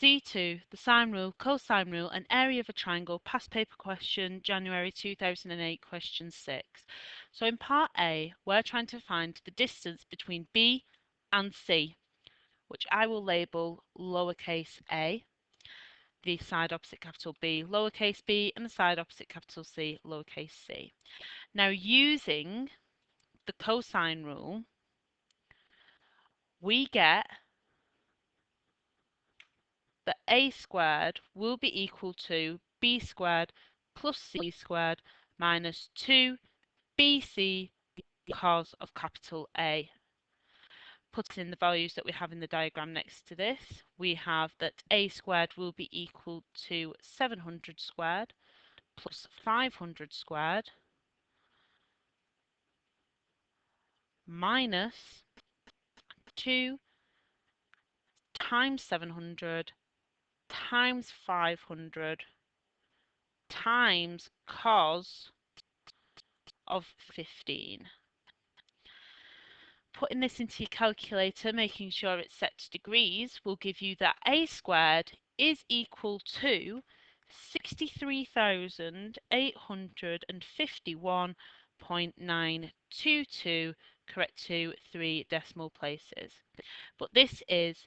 C2, the sine rule, cosine rule, and area of a triangle, past paper question, January 2008, question 6. So in part A, we're trying to find the distance between B and C, which I will label lowercase a, the side opposite capital B, lowercase b, and the side opposite capital C, lowercase c. Now using the cosine rule, we get that a squared will be equal to b squared plus c squared minus 2bc cos of capital A. Put in the values that we have in the diagram next to this, we have that a squared will be equal to 700 squared plus 500 squared minus 2 times 700 times 500 times cos of 15. Putting this into your calculator, making sure it's set to degrees, will give you that a squared is equal to 63,851.922, correct to 3 decimal places. But this is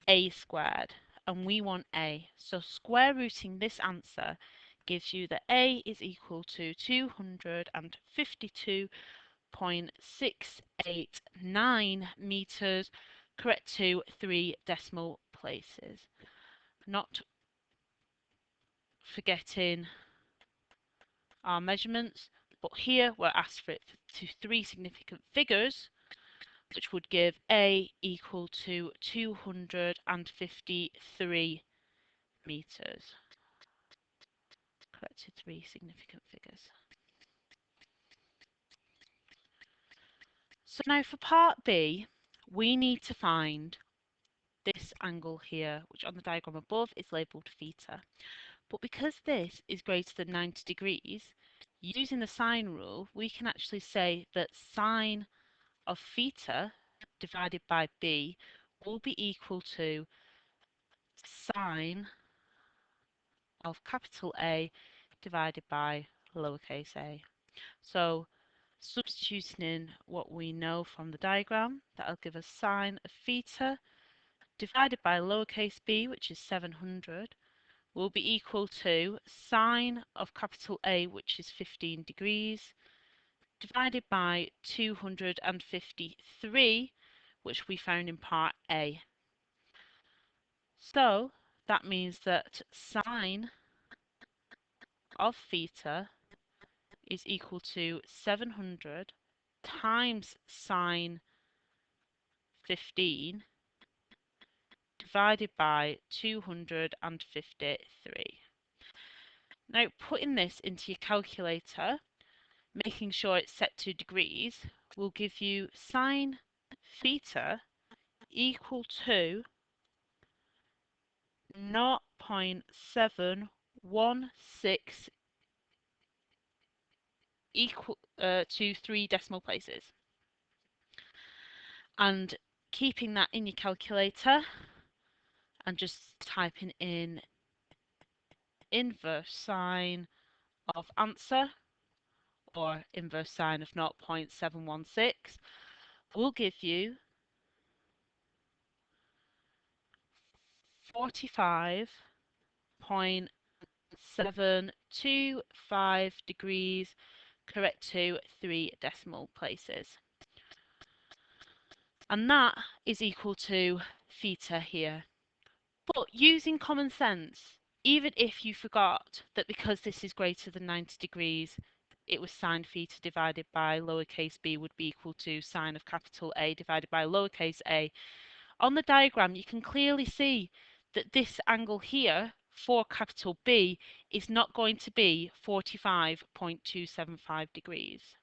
a squared, and we want a. So square rooting this answer gives you that a is equal to 252.689 meters, correct to 3 decimal places. Not forgetting our measurements, but here we're asked for it to 3 significant figures, which would give a equal to 253 meters. Correct to 3 significant figures. So now for part B, we need to find this angle here, which on the diagram above is labelled theta. But because this is greater than 90 degrees, using the sine rule, we can actually say that sine of theta divided by b will be equal to sine of capital A divided by lowercase a. So substituting in what we know from the diagram, that'll give us sine of theta divided by lowercase b, which is 700, will be equal to sine of capital A, which is 15 degrees, divided by 253, which we found in part A. So that means that sine of theta is equal to 700 times sine 15 divided by 253. Now putting this into your calculator, making sure it's set to degrees, will give you sine theta equal to 0.716 equal to 3 decimal places. And keeping that in your calculator and just typing in inverse sine of answer or inverse sine of 0.716 will give you 45.725 degrees, correct to 3 decimal places. And that is equal to theta here. But using common sense, even if you forgot that because this is greater than 90 degrees, it was sine theta divided by lowercase b would be equal to sine of capital A divided by lowercase a. On the diagram, you can clearly see that this angle here for capital B is not going to be 45.275 degrees.